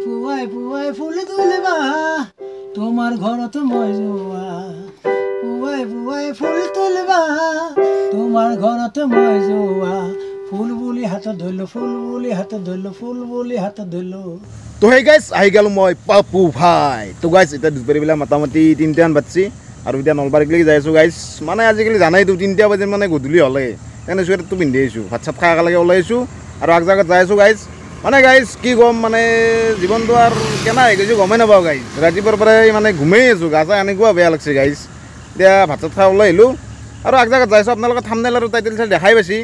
পুৱাই পুৱাই ফুল তুলিবা তোমাৰ ঘৰত মই যোৱা পুৱাই পুৱাই ফুল তুলিবা তোমাৰ ঘৰত মই যোৱা ফুল বুলি হাতত ধৰিলো ফুল বুলি হাতত ধৰিলো ফুল বুলি হাতত ধৰিলো তো হেই গাইজ আহি গেল মই পাপু ভাই তো গাইজ এতিয়া দুপৰীয়া মোটামুটি 3টামান বাজছি আৰু এতিয়া নলবাৰীলৈকে যাই আছোঁ গাইজ মানে আজিকালি জানাইতো 3টা বাজিত মানে গধূলি হ'লে সেইকাৰণে চুৱেটাৰটো পিন্ধি আহিছোঁ ভাত চাত খাই একেলগে ওলাই আহিছোঁ আৰু এক জেগাত যাই আছোঁ গাইজ মানে গাইজ কি ক'ম মানে জীৱনটো আৰু কেনে হৈ গৈছোঁ গমেই নাপাওঁ গাইজ ৰাতিপুৱাৰ পৰাই মানে ঘুমেই আছোঁ গা চা এনেকুৱা বেয়া লাগছে গাইজ এতিয়া ভাত চাত খাই ওলাই আহিলোঁ আৰু এক জেগাত যাই আছোঁ আপোনালোকে থাম্বনেইল আৰু টাইটেল চাই দেখাই পাইছি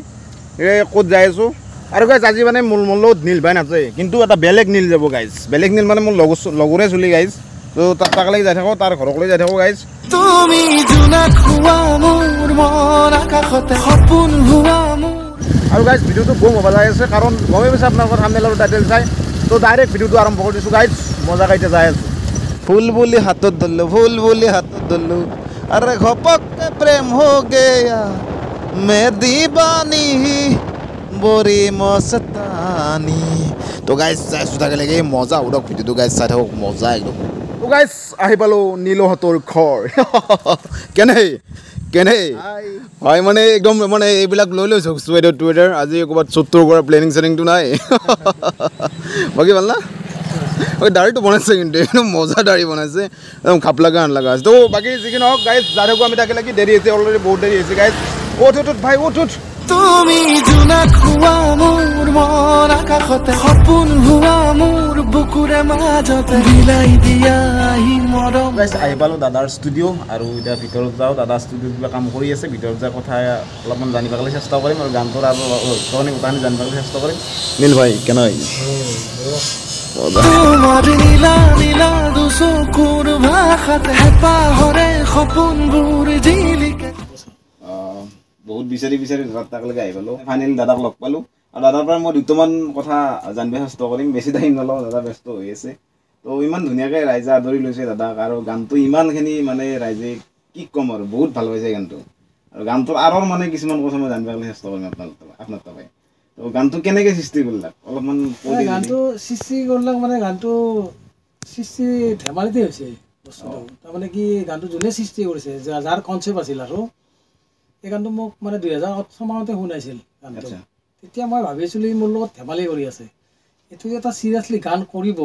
ক'ত যাই আছোঁ আৰু গাইজ আজি মানে মোৰ লগত নীল ভাই নাযায় কিন্তু এটা বেলেগ নীল যাব গাইজ বেলেগ নীল মানে মোৰ লগৰে চলি গাইজ তো তাকলৈকে যাই থাকোঁ তাৰ ঘৰকলৈ যাই থাকোঁ গাইজ তুমি জোনাক হোৱা মোৰ মন আকাশতে সপোন হোৱা মোৰ আৰু গাইজ ভিডিঅ'টো বৰ মজা যাই আছে কাৰণ গমেই পাইছে আপোনালোকৰ থাম্বনেইল আৰু টাইটেল চাই তো ডাইৰেক্ট ভিডিঅ'টো আৰম্ভ কৰি দিছোঁ গাইজ মজাকৈ এতিয়া যাই আছোঁ ফুল বুলি হাতত ধৰিলোঁ ফুল বুলি হাতত ধৰিলোঁ আৰে ঘপককে প্ৰেম হৈ গয়া মে দিবানী বৰি মস্তানী তো গাইজ চাই আছোঁ থাকে লাগে মজা উদক ভিডিঅ'টো গাইজ চাই থাকক মজা একদম তো গাইজ আহি পালোঁ নীলহঁতৰ ঘৰ কেনে কেনে হয় মানে একদম মানে এইবিলাক লৈ লৈছোঁ চুৱেটাৰ আজি ক'ৰবাত চুটটোৰ কৰা প্লেনিং চেনিংটো নাই বাকী ভাল না ওই দাড়িটো বনাইছে কিন্তু একদম মজা দাড়ি বনাইছে একদম খাপ লাগা আন লাগা আছে তো বাকী যিকি নহওক গাইজ যাই থাকোঁ আমি তাকে লাগি দেৰি হৈছে অলৰেডি বহুত দেৰি হৈছে গাইজ উঠ ভাই উঠ তুমি জোনাক হোৱা মোৰ মন আকাশতে সপোন হোৱা মোৰ বুকুৰে মাজতে বিলাই দিয়া আহি মৰম গাইজ আহি পালোঁ দাদাৰ ষ্টুডিঅ' আৰু এতিয়া ভিতৰত যাওঁ দাদা ষ্টুডিঅ'ত কিবা কাম কৰি আছে ভিতৰত যোৱাৰ কথা অলপমান জানিবলৈ চেষ্টা কৰিম আৰু গানটোৰ আৰু গোটেইখিনি জানিবলৈ চেষ্টা কৰিম নীল ভাই কেনে তোমাৰ নীলা নীলা দুচকুৰ ভাষাতে হেঁপাহৰে সপোনবোৰ জিলিকে বহুত বিচাৰি তাকলৈকে আহি পালোঁ ফাইনেলি দাদাক লগ পালোঁ আৰু দাদাৰ পৰা মই দুটামান কথা জানিব চেষ্টা কৰিম বেছি টাইম নলওঁ দাদা ব্যস্ত হৈ আছে তো ইমান ধুনীয়াকৈ ৰাইজে আদৰি লৈছে দাদাক আৰু গানটো ইমানখিনি মানে ৰাইজে কি ক'ম আৰু বহুত ভাল পাইছে গানটো আৰু গানটোৰ আঁৰৰ মানে কিছুমান কথা মই জানিবলৈ চেষ্টা কৰিম আপোনাৰ তাকে তো গানটো কেনেকৈ সৃষ্টি কৰিলাক অলপমান গানটো সৃষ্টি কৰিলাক মানে গানটো সৃষ্টি ধেমালিতে হৈছে বস্তুটো তাৰমানে কি গানটো যোনে সৃষ্টি কৰিছে যাৰ কনচেপ্ট আছিল আৰু এই গানটো মোক মানে 2018 মানতে শুনাইছিল গানটো তেতিয়া মই ভাবিছিলোঁ মোৰ লগত ধেমালি কৰি আছে এইটো এটা চিৰিয়াছলি গান কৰিব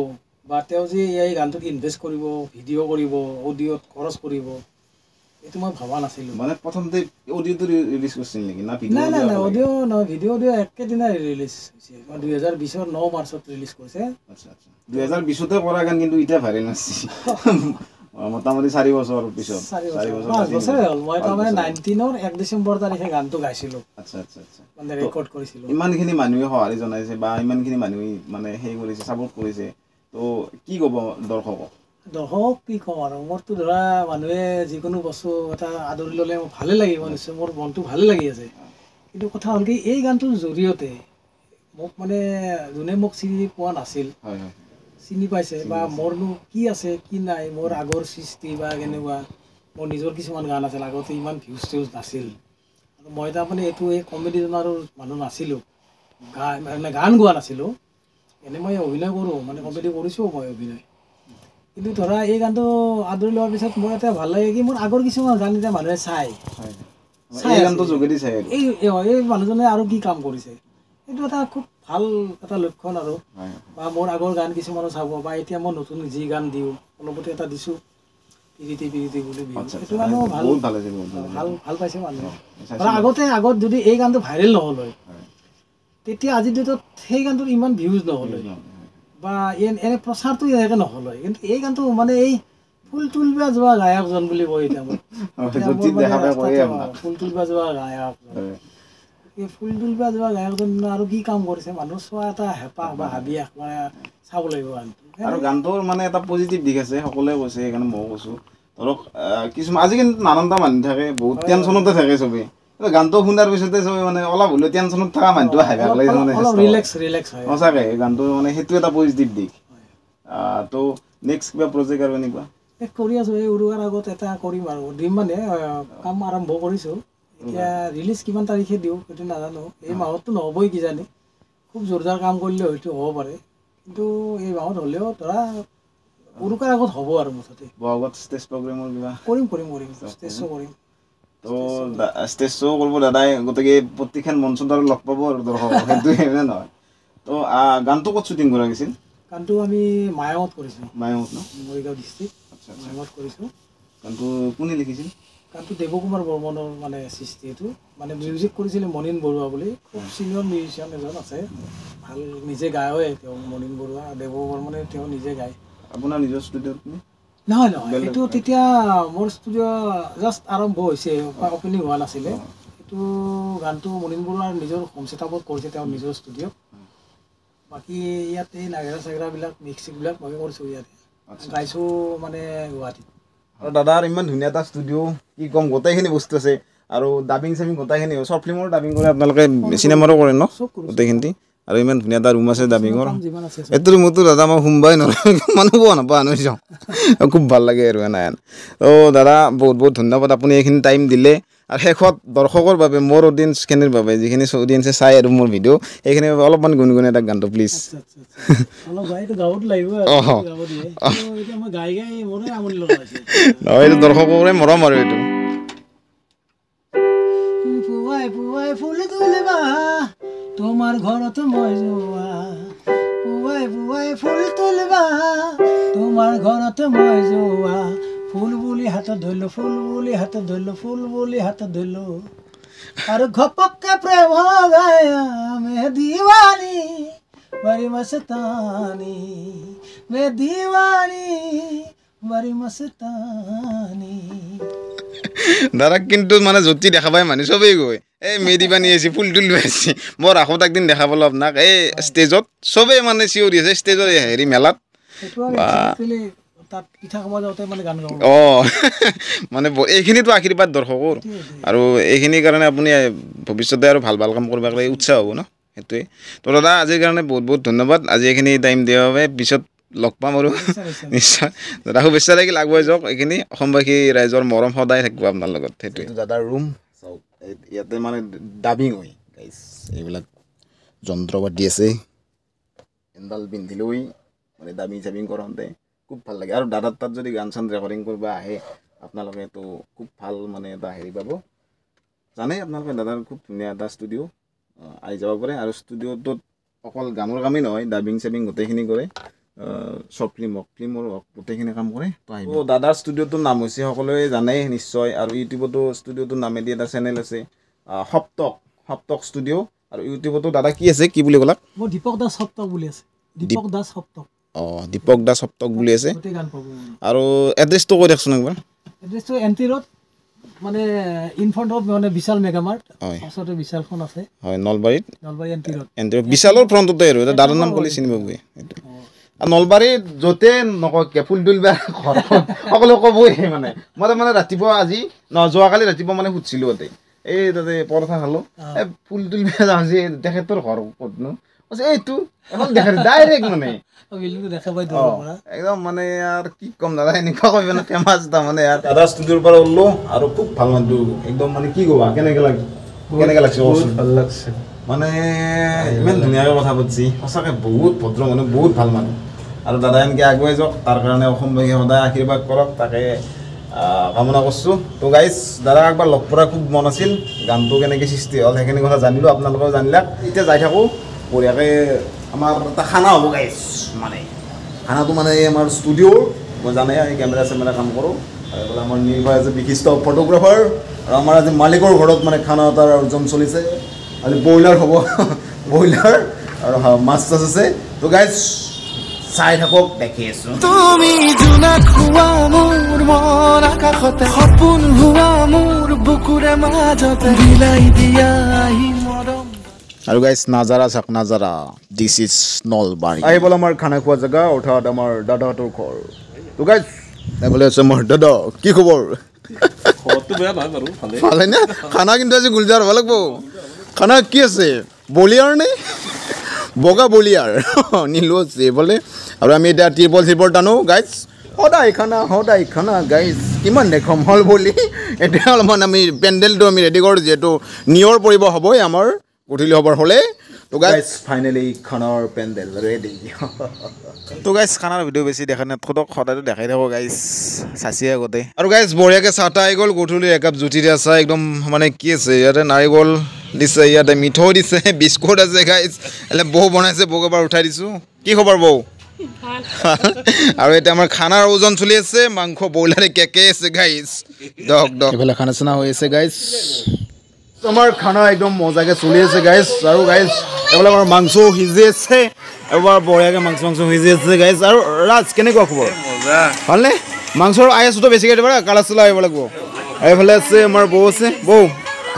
বা তেওঁ যে এই গানটোত ইনভেষ্ট কৰিব ভিডিঅ' কৰিব অডিঅ'ত খৰচ কৰিব এইটো মই ভবা নাছিলোঁ মানে প্ৰথমতে অডিঅ'টো ৰিলিজ কৰিছিল নেকি না নাই অডিঅ' নহয় ভিডিঅ' একেদিনাই ৰিলিজ হৈছে 2020 9 মাৰ্চত ৰিলিজ কৰিছে আচ্ছা 2020তে কৰা গান কিন্তু এতিয়া ভাইৰেল নাছিল মোটামুটি 4 বছৰ পিছত 5 বছৰ হ'ল মই তাৰমানে 19ৰ 1 ডিচেম্বৰ তাৰিখে গানটো গাইছিলোঁ আচ্ছা মানে ৰেকৰ্ড কৰিছিলোঁ ইমানখিনি মানুহে সঁহাৰি জনাইছে বা ইমানখিনি মানুহে মানে সেই কৰিছে ছাপোৰ্ট কৰিছে তো কি ক'ব দৰ্শকক কি ক'ম আৰু মোৰতো ধৰা মানুহে যিকোনো বস্তু এটা আদৰি ল'লে মোৰ ভালে লাগিব নিশ্চয় মোৰ মনটো ভালে লাগি আছে কিন্তু কথা হ'ল কি এই গানটোৰ জৰিয়তে মোক মানে যোনে মোক চিনি পোৱা নাছিল চিনি পাইছে বা মোৰনো কি আছে কি নাই মোৰ আগৰ সৃষ্টি বা কেনেকুৱা মোৰ নিজৰ কিছুমান গান আছিল আগতে ইমান ভিউজ চিউজ নাছিল আৰু মই তাৰমানে এইটো এই কমেডি জনাৰো মানুহ নাছিলোঁ গান গোৱা নাছিলোঁ এনেই মই অভিনয় কৰোঁ মানে কমেডি কৰিছোঁ মই অভিনয় কিন্তু ধৰা এই গানটো আদৰি লোৱাৰ পিছত মোৰ এটা ভাল লাগে কি মোৰ আগৰ কিছুমান গান এতিয়া মানুহে চাই এই মানুহজনে আৰু কি কাম কৰিছে এইটো এটা খুব ভাল এটা লক্ষণ আৰু বা মোৰ আগৰ গান কিছুমানো চাব বা এতিয়া মই নতুন যি গান দিওঁ অলপতে এটা দিছোঁ পিৰিতি বুলি সেইটো গানো ভাল পাইছে মানুহে আগত যদি এই গানটো ভাইৰেল নহ'ল হয় তেতিয়া আজিৰ ডেটত সেই গানটোৰ ইমান ভিউজ নহ'ল হয় বা এনে প্ৰচাৰটো এনেকৈ নহ'ল হয় কিন্তু এই গানটো মানে এই ফুল তুলিব যোৱা গায়কজন বুলি কয় এতিয়া মই ফুল তুলিব যোৱা গায়কজন এই ফুল তুলিব যোৱা গায়কজন আৰু কি কাম কৰিছে মানুহ চোৱা এটা হেঁপাহ বা হাবিয়াস মানে চাব লাগিব গানটো আৰু গানটোৰ মানে এটা পজিটিভ দিশ আছে সকলোৱে কৈছে সেইকাৰণে ময়ো কৈছোঁ ধৰক কিছুমান আজিকালি নানানটা মানুহ থাকে বহুত টেনশ্যনতে থাকে চবেই গানটো শুনাৰ পিছতে চবে মানে অলপ হ'লেও টেনশ্যনত থকা মানুহটো সঁচাকৈ গানটো মানে সেইটো এটা পজিটিভ দিশ তো নেক্সট কিবা প্ৰজেক্ট আৰু এনেকুৱা কৰি আছোঁ এই উৰুৱাৰ আগত এটা কৰিম আৰু দিম মানে কাম আৰম্ভ কৰিছোঁ এতিয়া ৰিলিজ কিমান তাৰিখে দিওঁ সেইটো নাজানো এই মাহততো নহ'বই কিজানি খুব জোৰদাৰ কাম কৰিলে হয়তো হ'ব পাৰে কিন্তু এই মাহত হ'লেও ধৰা উৰুকাৰ আগত হ'ব আৰু মুঠতে বহাগত ষ্টেজ প্ৰগ্ৰেমৰ কিবা কৰিম ষ্টেজ শ্ব' কৰিম তো ষ্টেজ শ্ব' কৰিব দাদাই গতিকে প্ৰতিখন মঞ্চত আৰু লগ পাব আৰু দৰ্শক সেইটোৱে নে নহয় তো গানটো ক'ত শ্বুটিং কৰা গৈছিল গানটো আমি মায়াঙত কৰিছোঁ মায়াঙত ন মৰিগাঁও ডিষ্ট্ৰিক্ট আচ্ছা মায়াঙত কৰিছোঁ গানটো কোনে লিখিছিল গানটো দেৱকুমাৰ বৰ্মনৰ মানে সৃষ্টি এইটো মানে মিউজিক কৰিছিলে মনিন বৰুৱা বুলি খুব চিনিয়ৰ মিউজিচিয়ান এজন আছে ভাল নিজে গায়ৱে তেওঁ মনিন বৰুৱা দেৱ বৰ্মনে তেওঁ নিজে গায় আপোনাৰ নিজৰ ষ্টুডিঅ'ত নে নহয় এইটো তেতিয়া মোৰ ষ্টুডিঅ' জাষ্ট আৰম্ভ হৈছে অপেনিং হোৱা নাছিলে এইটো গানটো মনিন বৰুৱাৰ নিজৰ হোম ছেটআপত কৰিছে তেওঁৰ নিজৰ ষ্টুডিঅ'ত বাকী ইয়াতে নাগৰা চাগৰাবিলাক মিক্সিংবিলাক মই কৰিছোঁ ইয়াতে গাইছোঁ মানে গুৱাহাটীত আৰু দাদাৰ ইমান ধুনীয়া এটা ষ্টুডিঅ' কি ক'ম গোটেইখিনি বস্তু আছে আৰু ডাবিং চাবিং গোটেইখিনি শ্বৰ্ট ফিল্মৰ ডাবিং কৰে আপোনালোকে চিনেমাৰো কৰে ন গোটেইখিনি আৰু ইমান ধুনীয়া এটা ৰুম আছে ডাবিঙৰ এইটো ৰুমতো দাদা মই সোমবাই নলওঁ মানুহ পোৱা নাপাওঁ আনো যাওঁ খুব ভাল লাগে আৰু এনায়ন ত' দাদা বহুত বহুত ধন্যবাদ আপুনি এইখিনি টাইম দিলে আৰু শেষত দৰ্শকৰ বাবে মোৰ অডিয়েঞ্চখিনিৰ বাবে যিখিনি অডিয়েঞ্চে চাই আৰু মোৰ ভিডিঅ' সেইখিনিৰ বাবে অলপমান গুণগুণে এটা গানটো প্লিজ নহয় এইটো দৰ্শকৰে মৰম আৰু এইটো তোমাৰ ঘৰত মই যোৱা পুৱাই পুৱাই ফুল তুলিবা তোমাৰ ঘৰত মই যোৱা ফুল বুলি হাতত ধৰিলো ফুল বুলি হাতত ধৰিলো ফুল বুলি হাতত ধৰিলো আৰু ঘপককে প্ৰেম গায়া মে দিৱানী বড়ি মস্তানী মে দিৱানী বড়ি মস্তানী দাদাক কিন্তু মানে য'তি দেখা পাই মানুহ চবেই গৈ এই মেদি পানী আহিছে ফুল তুলি আহিছে মই ৰাসত একদিন দেখা পালোঁ আপোনাক এই ষ্টেজত চবেই মানে চিঞৰি আছে ষ্টেজত হেৰি মেলাত অঁ মানে এইখিনিতো আশীৰ্বাদ দৰ্শকৰ আৰু এইখিনিৰ কাৰণে আপুনি ভৱিষ্যতে আৰু ভাল ভাল কাম কৰিব লাগে উৎসাহ হ'ব ন সেইটোৱে তো দাদা আজিৰ কাৰণে বহুত বহুত ধন্যবাদ আজি এইখিনি টাইম দিয়াৰ বাবে পিছত লগ পাম আৰু নিশ্চয় দাদা শুভেচ্ছা থাকিল আগুৱাই যাওক এইখিনি অসমবাসী ৰাইজৰ মৰম সদায় থাকিব আপোনাৰ লগত সেইটোৱে দাদাৰ ৰুম চাওক ইয়াতে মানে ডাবিং হয় গাইছ এইবিলাক যন্ত্ৰ পাতি আছে এণ্ডাল পিন্ধিলৈ মানে ডাবিং চাবিং কৰোঁতে খুব ভাল লাগে আৰু দাদাৰ তাত যদি গান চান ৰেকৰ্ডিং কৰিব আহে আপোনালোকেতো খুব ভাল মানে এটা হেৰি পাব জানেই আপোনালোকে দাদাৰ খুব ধুনীয়া এটা ষ্টুডিঅ' আহি যাব পাৰে আৰু ষ্টুডিঅ'টোত অকল গানৰ কামেই নহয় ডাবিং চাবিং গোটেইখিনি কৰে শ্বৰ্ট ফিল্মৰ হওক গোটেইখিনি কাম কৰে তো আহিব দাদাৰ ষ্টুডিঅ'টোৰ নাম হৈছে সকলোৱে জানেই নিশ্চয় আৰু ইউটিউবতো ষ্টুডিঅ'টোৰ নামেদি এটা চেনেল আছে সপ্তক ষ্টুডিঅ' আৰু ইউটিউবতো দাদা কি আছে কি বুলি ক'লা মোৰ দীপক দাস সপ্তক বুলি আছে দীপক দাস সপ্তক অঁ দীপক দাস সপ্তক বুলি আছে আৰু এড্ৰেছটো কৈ দিয়কচোন একবাৰ এড্ৰেছটো এন টি ৰোড মানে ইন ফ্ৰণ্ট অফ মানে বিশাল মেগামাৰ্ট ওচৰতে বিশালখন আছে হয় নলবাৰী এন টি ৰোড বিশালৰ ফ্ৰণ্টতে আৰু এটা দাদাৰ নাম ক'লে চিনি পাবই সেইটো নলবাৰীত য'তে নকয় ফুল তুলিবা ঘৰত সকলো ক'বই মানে মই মানে ৰাতিপুৱা আজি যোৱাকালি ৰাতিপুৱা মানে সুধিছিলোঁ তাতে এই তাতে পৰঠা খালোঁ এই ফুল তুলিবা যাওঁ যে তেখেতৰ ঘৰ ক'তনো এইটো এখন দেখা ডাইৰেক্ট মানে একদম মানে আৰু কি ক'ম দাদা এনেকুৱা কৈ মানে ফেমাছ তাৰমানে দাদা ষ্টুডিঅ'ৰ পৰা ওলো আৰু খুব ভাল মানুহ একদম মানে কি ক'বা কেনেকৈ লাগছে ভাল লাগছে মানে ইমান ধুনীয়াকৈ কথা পাতিছে সঁচাকৈ বহুত ভদ্ৰ মানুহ বহুত ভাল মানুহ আৰু দাদা এনেকৈ আগুৱাই যাওক তাৰ কাৰণে অসমবাসীয়ে সদায় আশীৰ্বাদ কৰক তাকে কামনা কৰিছোঁ তো গাইজ দাদাক একবাৰ লগ কৰা খুব মন আছিল গানটো কেনেকৈ সৃষ্টি হ'ল সেইখিনি কথা জানিলোঁ আপোনালোকেও জানিলাক এতিয়া যাই থাকোঁ বঢ়িয়াকৈ আমাৰ এটা খানা হ'ব গাইজ মানে খানাটো মানে আমাৰ ষ্টুডিঅ'ৰ মই জানেই আমি কেমেৰা চেমেৰা কাম কৰোঁ আৰু এইফালে আমাৰ নিৰ্ভয় আছে বিশিষ্ট ফটোগ্ৰাফাৰ আৰু আমাৰ আজি মালিকৰ ঘৰত মানে খানা এটাৰ আয়োজন চলিছে আজি ব্ৰইলাৰ হ'ব ব্ৰইলাৰ আৰু মাছ চাছ আছে তো গাইজ চাই থাকক দেখি আছোঁ তুমি জোনাক হোৱা মোৰ মন আকাশতে সপোন হোৱা মোৰ বুকুৰে মাজতে বিলাই দিয়া মৰম আৰু গাইজ নাজাৰা চাওক নাজাৰা দিছ ইজ নলবাৰী আহিবলে আমাৰ খানা খোৱা জেগা অৰ্থাৎ আমাৰ দাদাহঁতৰ ঘৰ তো গাইজ এইফালে আছে আমাৰ দাদা কি খবৰ ভালে নে খানা কিন্তু আজি গুলজাৰ হ'ব লাগিব খানা কি আছে বলিয়াৰ নে বগা বলিয়াৰ নীলো আছে এইফালে আৰু আমি এতিয়া ত্ৰিপল টানো গাইজ সদায় খানা গাইজ কিমান দেখম হ'ল বুলি এতিয়া অলপমান আমি পেণ্ডেলটো আমি ৰেডি কৰোঁ যিহেতু নিয়ৰ পৰিব হ'বই আমাৰ গধূলি হ'বৰ হ'লে তো গাইজ ফাইনেলি খানাৰ পেণ্ডেল ৰেডি তো গাইজ খানাৰ ভিডিঅ' বেছি দেখা নাথাকক সদায়তো দেখাই থাকোঁ গাইজ চাচিয়ে আগতে আৰু গাইজ বঢ়িয়াকৈ চাহ আহি গ'ল গধূলি একাপ জুতি দিয়া চাহ একদম মানে কি আছে ইয়াতে নাৰিকল দিছে ইয়াতে মিঠৈ দিছে বিস্কুট আছে গাইজ এলে বৌ বনাইছে বৌক এবাৰ উঠাই দিছোঁ কি খবৰ বৌ আৰু এতিয়া আমাৰ খানাৰ ওজন চলি আছে মাংস ব্ৰইলাৰে কেকে আছে গাইজ দক এইফালে খানা চানা হৈ আছে গাইজ আমাৰ খানা একদম মজাকে চলি আছে গাইজ আৰু গাইজ এইফালে আমাৰ মাংস সিজি আছে এবাৰ বঢ়িয়াকৈ মাংস সিজি আছে গাইজ আৰু ৰাজ কেনেকুৱা খবৰ ভালনে মাংসৰ আয়াচটো বেছিকৈ দিব কালা চলা আহিব লাগিব এইফালে আছে আমাৰ বৌ আছে বৌ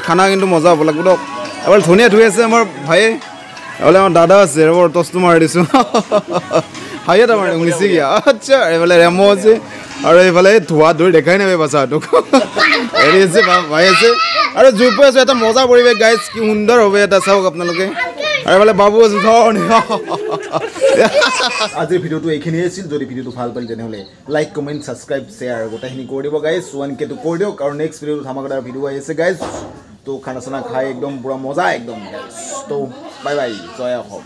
খানা কিন্তু মজা হ'ব লাগিব দিয়ক এবাৰ ধুনীয়া ধুই আছে আমাৰ ভাইয়ে এইফালে আমাৰ দাদা আছে এবাৰ টচটো মাৰি দিছোঁ হাইয়া তাৰমানে শুনিছে কি আচ্ছা এইফালে ৰেমো আছে আৰু এইফালে ধোৱা ধুই দেখাই নাপায় বাচ্চাটোক হেৰি আছে ভাই আছে আৰু জুই পৰি আছোঁ এটা মজা পৰিৱেশ গাইজ কি সুন্দৰ হ'ব এটা চাওক আপোনালোকে আৰু এইফালে বাবু আছে আজিৰ ভিডিঅ'টো এইখিনিয়ে আছিল যদি ভিডিঅ'টো ভাল পালে তেনেহ'লে লাইক কমেণ্ট ছাবস্ক্ৰাইব শ্বেয়াৰ গোটেইখিনি কৰি দিব গাইজ 1K টো কৰি দিয়ক আৰু নেক্সট ভিডিঅ'টো ধামাকাদাৰ ভিডিঅ' আহি আছে গাইজ তো খানা চানা খাই একদম পুৰা মজা একদম গাইজ তো বাই বাই জয় অসম